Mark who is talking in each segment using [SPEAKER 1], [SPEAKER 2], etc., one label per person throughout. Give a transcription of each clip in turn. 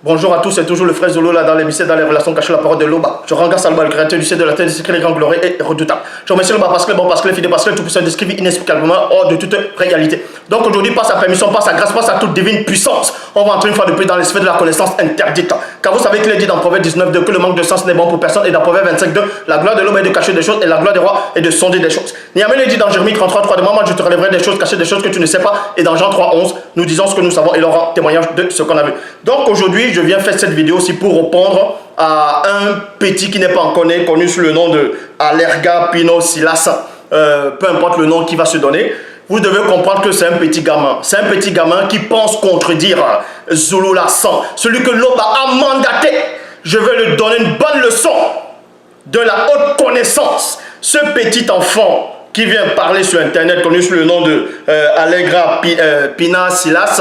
[SPEAKER 1] Bonjour à tous, c'est toujours le frère Zolo là dans l'émission dans les relations cachées, la parole de l'Oba. Je rends grâce à l'Oba, le créateur du ciel de la terre, du secret, les grands glorieux et redoutables. Je remercie l'Oba parce que le bon, parce que le fidèle, parce que le tout-puissant décrit inexplicablement hors de toute réalité. Donc aujourd'hui, par sa permission, par sa grâce, par sa toute divine puissance, on va entrer une fois de plus dans les sphères de la connaissance interdite. Car vous savez qu'il est dit dans Proverbe 19 que le manque de sens n'est bon pour personne, et dans Proverbe 25 la gloire de l'homme est de cacher des choses et la gloire des rois est de sonder des choses. Niamé le dit dans Jérémie 33 de moi je te relèverai des choses cachées, des choses que tu ne sais pas. Et dans Jean 3:11, nous disons ce que nous savons et l'on rend témoignage de ce qu'on a vu. Donc aujourd'hui, je viens faire cette vidéo aussi pour répondre à un petit qui n'est pas encore connu sous le nom de Alerga Pino Silas, peu importe le nom qui va se donner. Vous devez comprendre que c'est un petit gamin. C'est un petit gamin qui pense contredire Zulu Lassan, celui que l'Oba a mandaté. Je vais lui donner une bonne leçon de la haute connaissance. Ce petit enfant qui vient parler sur internet, connu sous le nom de Allegra Pina Silas,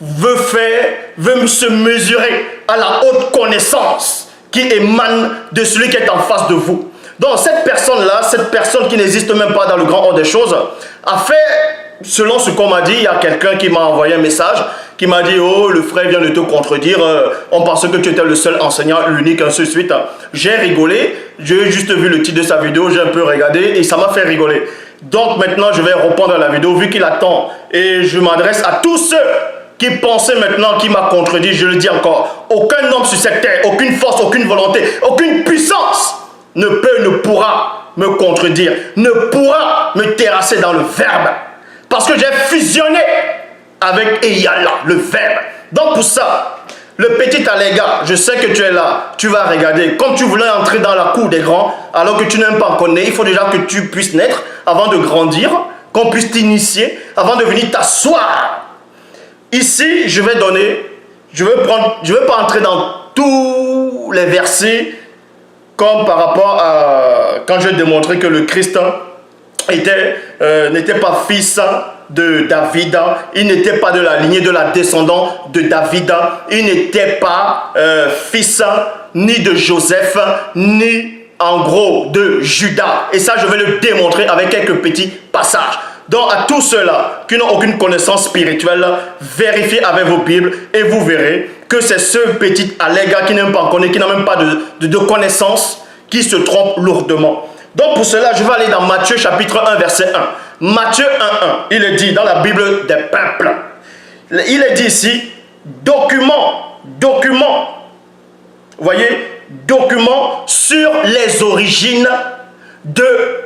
[SPEAKER 1] veut se mesurer à la haute connaissance qui émane de celui qui est en face de vous. Donc cette personne-là, cette personne qui n'existe même pas dans le grand ordre des choses, a fait, selon ce qu'on m'a dit, il y a quelqu'un qui m'a envoyé un message, qui m'a dit « Oh, le frère vient de te contredire, on pensait que tu étais le seul enseignant, l'unique, ainsi de suite. » J'ai rigolé, j'ai juste vu le titre de sa vidéo, j'ai un peu regardé et ça m'a fait rigoler. Donc maintenant, je vais répondre à la vidéo vu qu'il attend. Et je m'adresse à tous ceux qui pensaient maintenant qu'il m'a contredit, je le dis encore, aucun homme sur cette terre, aucune force, aucune volonté, aucune puissance ne pourra me contredire, ne pourra me terrasser dans le verbe. Parce que j'ai fusionné avec Eyala, le verbe. Donc pour ça, le petit Alega, je sais que tu es là, tu vas regarder. Comme tu voulais entrer dans la cour des grands, alors que tu n'aimes pas en connaître, il faut déjà que tu puisses naître avant de grandir, qu'on puisse t'initier, avant de venir t'asseoir. Ici, je vais donner, je vais pas entrer dans tous les versets, comme par rapport à quand je démontrais que le Christ n'était pas fils de David, il n'était pas de la lignée de la descendance de David, il n'était pas fils ni de Joseph, ni en gros de Judas. Et ça, je vais le démontrer avec quelques petits passages. Donc à tous ceux-là qui n'ont aucune connaissance spirituelle, vérifiez avec vos Bibles et vous verrez que c'est ce petit Alega qui n'aime pas en connaître, qui n'a même pas de connaissance, qui se trompe lourdement. Donc pour cela, je vais aller dans Matthieu chapitre 1 verset 1. Matthieu 1:1, il est dit dans la Bible des peuples. Il est dit ici, document, voyez, document sur les origines de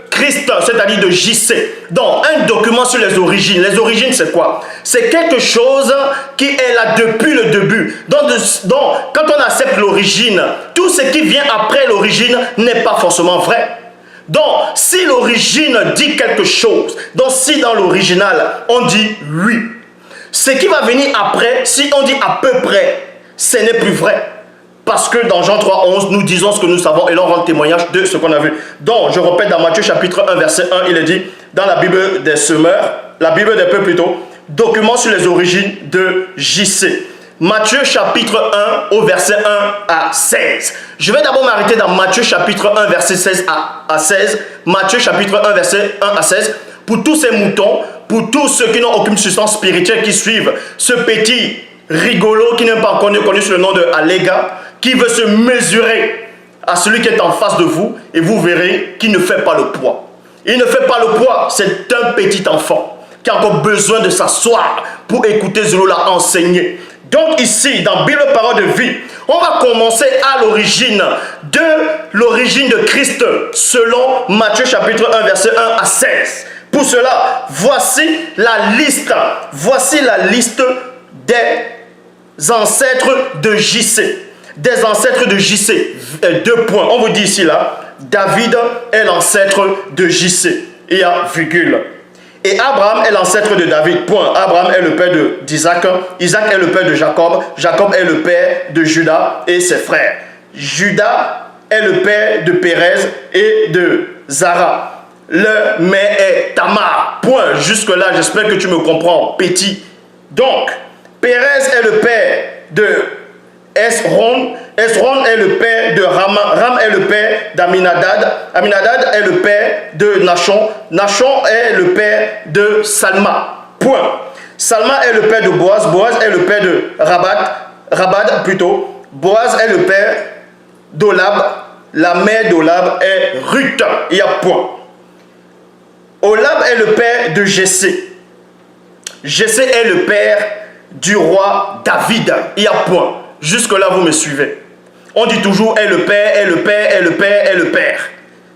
[SPEAKER 1] Christ, c'est-à-dire de JC. Donc, un document sur les origines. Les origines, c'est quoi? C'est quelque chose qui est là depuis le début. Donc quand on accepte l'origine, tout ce qui vient après l'origine n'est pas forcément vrai. Donc, si l'origine dit quelque chose, donc si dans l'original, on dit oui, ce qui va venir après, si on dit à peu près, ce n'est plus vrai. Parce que dans Jean 3:11, nous disons ce que nous savons et l'on rend témoignage de ce qu'on a vu. Donc, je répète dans Matthieu chapitre 1, verset 1, il est dit, dans la Bible des semeurs, la Bible des peuples plutôt, document sur les origines de JC. Matthieu chapitre 1 au verset 1 à 16. Je vais d'abord m'arrêter dans Matthieu chapitre 1, verset 16 à 16. Matthieu chapitre 1, verset 1 à 16. Pour tous ces moutons, pour tous ceux qui n'ont aucune substance spirituelle qui suivent ce petit rigolo qui n'est pas connu sous le nom de Alega, qui veut se mesurer à celui qui est en face de vous, et vous verrez qu'il ne fait pas le poids. Il ne fait pas le poids, c'est un petit enfant qui a encore besoin de s'asseoir pour écouter Zulu enseigner. Donc ici, dans Bible Parole de Vie, on va commencer à l'origine de Christ selon Matthieu chapitre 1, verset 1 à 16. Pour cela, voici la liste des ancêtres de JC. Des ancêtres de JC. 2 points. On vous dit ici là, David est l'ancêtre de JC. Il y a virgule. Et Abraham est l'ancêtre de David. Point. Abraham est le père d'Isaac. Isaac est le père de Jacob. Jacob est le père de Judas et ses frères. Judas est le père de Pérez et de Zara. Le mère est Tamar. Point. Jusque-là, j'espère que tu me comprends, petit. Donc, Pérez est le père de Esron. Esron est le père de Ram. Ram est le père d'Aminadad. Aminadad est le père de Nachon. Nachon est le père de Salma. Point. Salma est le père de Boaz. Boaz est le père de Rabat. Rabad plutôt. Boaz est le père d'Olab. La mère d'Olab est Ruth. Il y a point. Olab est le père de Jessé. Jessé est le père du roi David. Il y a point. Jusque-là, vous me suivez. On dit toujours est le père, est le père, est le père, est le père.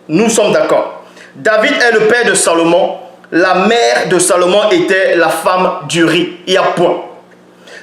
[SPEAKER 1] Nous sommes d'accord. David est le père de Salomon. La mère de Salomon était la femme d'Uri. Il y a point.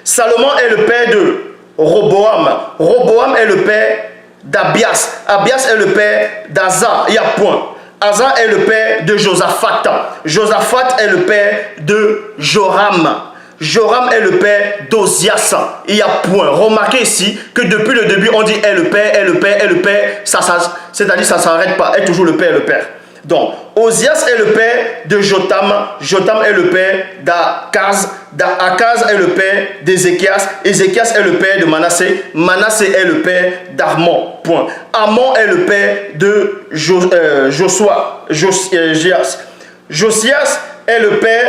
[SPEAKER 1] Salomon est le père de Roboam. Roboam est le père d'Abias. Abias est le père d'Asa. Il y a point. Asa est le père de Josaphat. Josaphat est le père de Joram. Joram est le père d'Ozias. Il y a point. Remarquez ici que depuis le début, on dit est le père, est le père, est le père. C'est-à-dire ça ne s'arrête pas. Est toujours le père, le père. Donc, Ozias est le père de Jotam. Jotam est le père d'Akaz. Akaz est le père d'Ézéchias. Ézéchias est le père de Manassé. Manassé est le père d'Armon. Point. Amon est le père de Josias. Josias est le père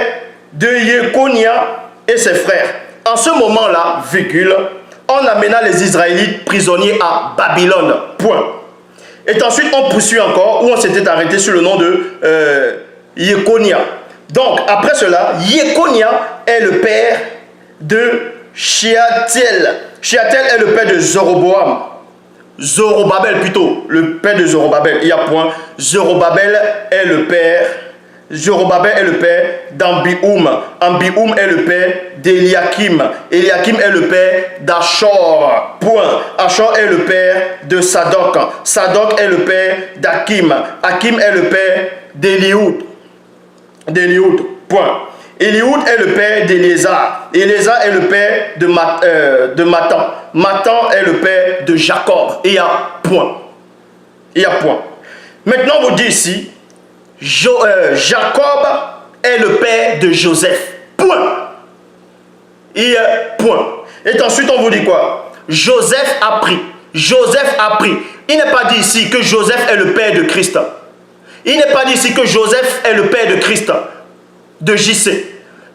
[SPEAKER 1] de Yekonia et ses frères. En ce moment-là, virgule, on amena les Israélites prisonniers à Babylone. Point. Et ensuite, on poursuit encore, où on s'était arrêté sur le nom de Yekonia. Donc, après cela, Yekonia est le père de Shealtiel. Shealtiel est le père de Zoroboam. Zorobabel plutôt, le père de Zorobabel. Il y a point. Zorobabel est le père d'Ambioum. Ambioum est le père d'Eliakim. Eliakim est le père d'Achor. Point. Achor est le père de Sadok. Sadok est le père d'Akim. Akim est le père d'Élioud. Point. Élioud est le père d'Éléazar. Éléazar est le père de Matan. Matan est le père de Jacob. Il y a point. Il y a point. Maintenant, on vous dit ici, Jacob est le père de Joseph. Point. Il y a point. Et ensuite, on vous dit quoi? Joseph a pris. Joseph a pris. Il n'est pas dit ici que Joseph est le père de Christ. Il n'est pas dit ici que Joseph est le père de Christ, de JC.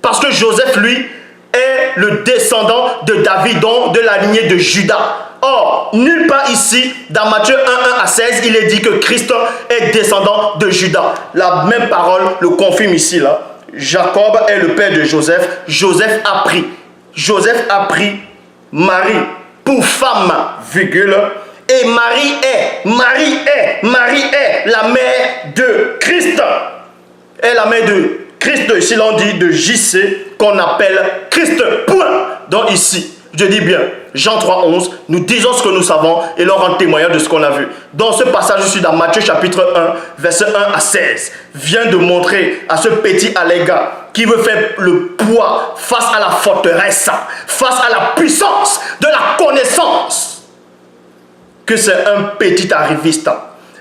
[SPEAKER 1] Parce que Joseph, lui, est le descendant de David, donc de la lignée de Judas. Or, nulle part ici, dans Matthieu 1, 1 à 16, il est dit que Christ est descendant de Judas. La même parole le confirme ici, là. Jacob est le père de Joseph. Joseph a pris Marie pour femme, virgule. Et Marie est la mère de Christ. Est la mère de Christ, ici l'on dit de JC, qu'on appelle Christ. Point. Donc ici, je dis bien, Jean 3, 11, nous disons ce que nous savons et l'on rend témoignage de ce qu'on a vu. Dans ce passage, je suis dans Matthieu chapitre 1, verset 1 à 16, vient de montrer à ce petit allégat qui veut faire le poids face à la forteresse, face à la puissance de la connaissance, que c'est un petit arriviste.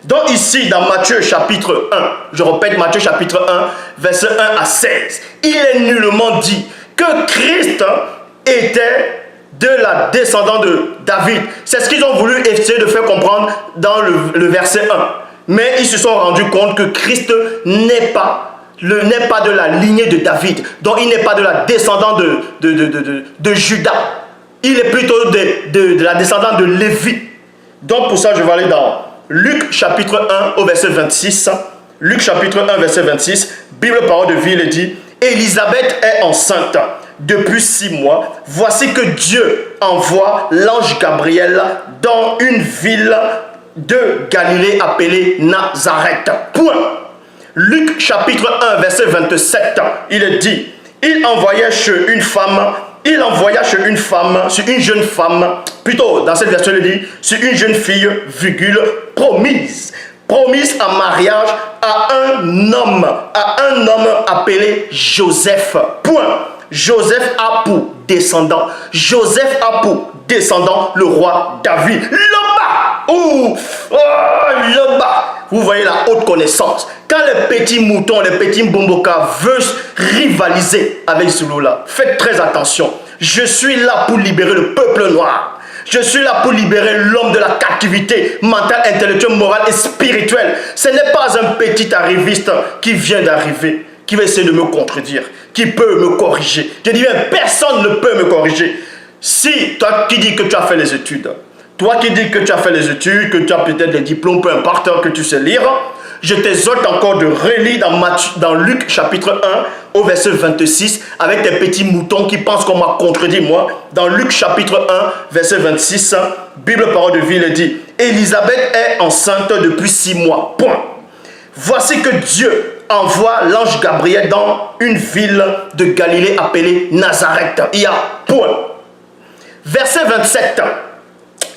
[SPEAKER 1] Donc ici, dans Matthieu chapitre 1, je répète Matthieu chapitre 1, verset 1 à 16, il est nullement dit que Christ était de la descendance de David. C'est ce qu'ils ont voulu essayer de faire comprendre dans le verset 1. Mais ils se sont rendus compte que Christ n'est pas de la lignée de David. Donc il n'est pas de la descendance de Judas. Il est plutôt de la descendance de Lévi. Donc pour ça, je vais aller dans Luc chapitre 1 au verset 26. Luc chapitre 1 verset 26. Bible parole de vie, il dit: Élisabeth est enceinte depuis 6 mois. Voici que Dieu envoie l'ange Gabriel dans une ville de Galilée appelée Nazareth. Point. Luc chapitre 1 verset 27. Il est dit: il envoya chez une jeune femme, plutôt dans cette version il dit, sur une jeune fille, virgule, promise en mariage à un homme appelé Joseph. Point. Joseph a pour descendant le roi David. Là-bas, vous voyez la haute connaissance. Quand les petits moutons, les petits mbomboka veulent rivaliser avec celui-là, faites très attention. Je suis là pour libérer le peuple noir. Je suis là pour libérer l'homme de la captivité mentale, intellectuelle, morale et spirituelle. Ce n'est pas un petit arriviste qui vient d'arriver, qui va essayer de me contredire, qui peut me corriger. Je dis bien, personne ne peut me corriger. Si toi qui dis que tu as fait les études, toi qui dis que tu as fait les études, que tu as peut-être des diplômes, peu importe, que tu sais lire, je t'exhorte encore de relire dans Luc chapitre 1 au verset 26 avec des petits moutons qui pensent qu'on m'a contredit moi. Dans Luc chapitre 1 verset 26, Bible parole de vie il dit « Élisabeth est enceinte depuis 6 mois. Point. Voici que Dieu envoie l'ange Gabriel dans une ville de Galilée appelée Nazareth. Il y a point. Verset 27.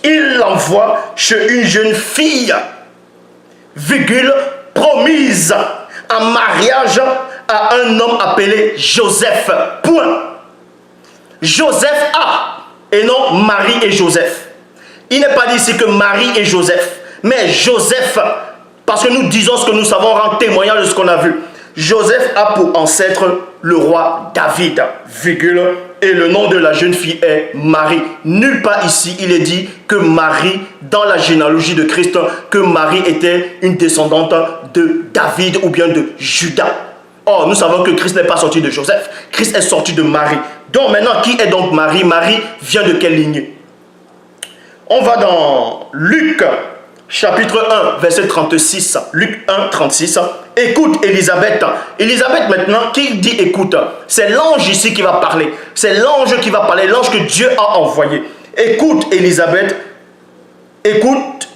[SPEAKER 1] Il l'envoie chez une jeune fille, virgule, promise en mariage à un homme appelé Joseph. Point. Joseph a, et non Marie et Joseph. Il n'est pas dit ici que Marie et Joseph, mais Joseph, parce que nous disons ce que nous savons, rend témoignage de ce qu'on a vu. Joseph a pour ancêtre le roi David, virgule, et le nom de la jeune fille est Marie. Nulle part ici, il est dit que Marie, dans la généalogie de Christ, que Marie était une descendante de David ou bien de Judas. Or, nous savons que Christ n'est pas sorti de Joseph, Christ est sorti de Marie. Donc maintenant, qui est donc Marie? Marie vient de quelle lignée? On va dans Luc chapitre 1, verset 36. Luc 1, 36. Écoute Élisabeth. Élisabeth maintenant, qui dit écoute? C'est l'ange ici qui va parler. C'est l'ange qui va parler, l'ange que Dieu a envoyé. Écoute Élisabeth. Écoute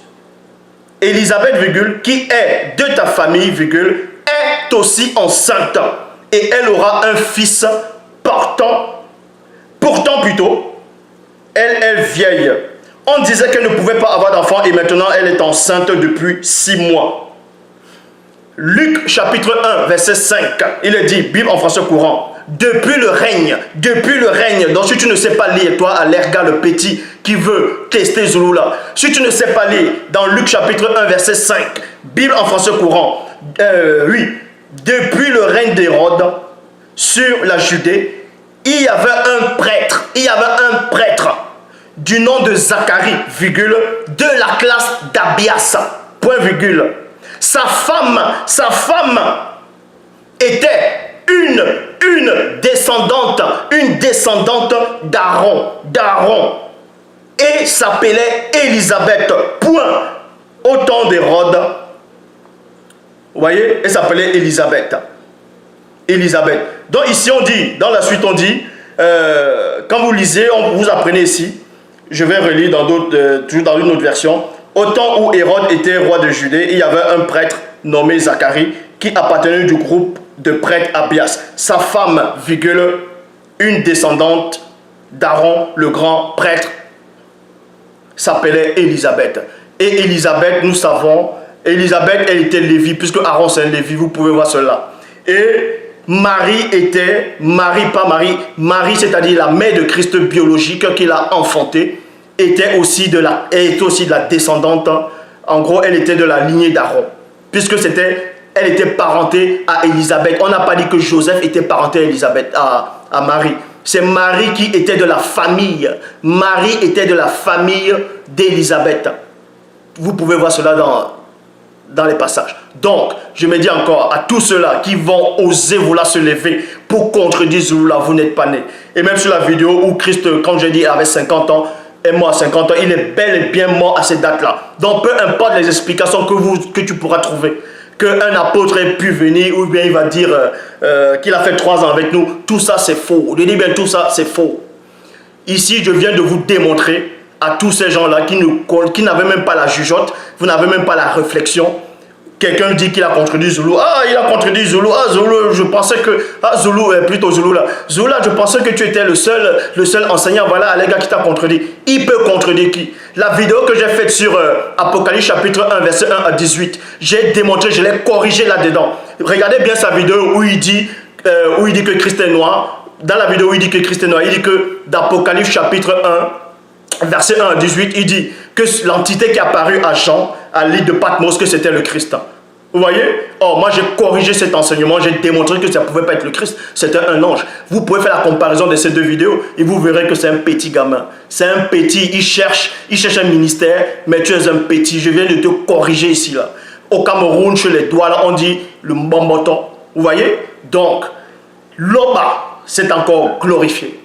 [SPEAKER 1] Élisabeth, virgule, qui est de ta famille, virgule, est aussi enceinte. Et elle aura un fils pourtant plutôt, elle est vieille. On disait qu'elle ne pouvait pas avoir d'enfant et maintenant elle est enceinte depuis 6 mois. Luc chapitre 1 verset 5, il est dit, Bible en français courant, depuis le règne, donc si tu ne sais pas lire, toi à l'erga le petit qui veut tester Zoulou là, si tu ne sais pas lire, dans Luc chapitre 1 verset 5, Bible en français courant, oui, depuis le règne d'Hérode sur la Judée, il y avait un prêtre du nom de Zacharie, virgule, de la classe d'Abias, point virgule. Sa femme était une descendante d'Aaron, et s'appelait Élisabeth, point, au temps d'Hérode. Vous voyez, elle s'appelait Élisabeth. Donc ici on dit, dans la suite on dit, quand vous lisez, vous apprenez ici, je vais relire toujours dans une autre version. Au temps où Hérode était roi de Judée, il y avait un prêtre nommé Zacharie qui appartenait du groupe de prêtres Abias. Sa femme, virgule, une descendante d'Aaron, le grand prêtre, s'appelait Élisabeth. Et Élisabeth, nous savons, Élisabeth, elle était Lévi, puisque Aaron c'est un Lévi, vous pouvez voir cela. Et Marie, c'est-à-dire la mère de Christ biologique qu'il a enfanté, était aussi de la descendante, en gros, elle était de la lignée d'Aaron, puisque elle était parentée à Élisabeth. On n'a pas dit que Joseph était parenté à Élisabeth, à Marie. C'est Marie qui était de la famille. Marie était de la famille d'Élisabeth. Vous pouvez voir cela dans les passages. Donc, je me dis encore à tous ceux-là qui vont oser vouloir se lever pour contredire Zoulou, vous n'êtes pas né. Et même sur la vidéo où Christ, comme j'ai dit, avait 50 ans, est mort à 50 ans, il est bel et bien mort à cette date-là. Donc, peu importe les explications que tu pourras trouver, qu'un apôtre ait pu venir, ou bien il va dire qu'il a fait 3 ans avec nous, tout ça c'est faux. Je dis bien tout ça c'est faux. Ici, je viens de vous démontrer à tous ces gens-là qui n'avaient même pas la jugeote, vous n'avez même pas la réflexion. Quelqu'un dit qu'il a contredit Zoulou. Ah, il a contredit Zoulou. Ah, Zoulou, je pensais que... Ah, Zoulou, plutôt Zoulou là. Zoulou là, je pensais que tu étais le seul enseignant. Voilà, les gars qui t'a contredit. Il peut contredire qui? La vidéo que j'ai faite sur Apocalypse chapitre 1, verset 1 à 18. J'ai démontré, je l'ai corrigé là-dedans. Regardez bien sa vidéo où il dit que Christ est noir. Dans la vidéo où il dit que Christ est noir, il dit que d'Apocalypse chapitre 1, verset 1 à 18, il dit que l'entité qui est apparue à Jean, à l'île de Patmos, que c'était le Christ. Vous voyez? Or, moi j'ai corrigé cet enseignement, j'ai démontré que ça ne pouvait pas être le Christ, c'était un ange. Vous pouvez faire la comparaison de ces deux vidéos et vous verrez que c'est un petit gamin. C'est un petit, il cherche un ministère, mais tu es un petit. Je viens de te corriger ici là. Au Cameroun, chez les doigts là, on dit le mbamboton. Vous voyez? Donc, l'Oba, c'est encore glorifié.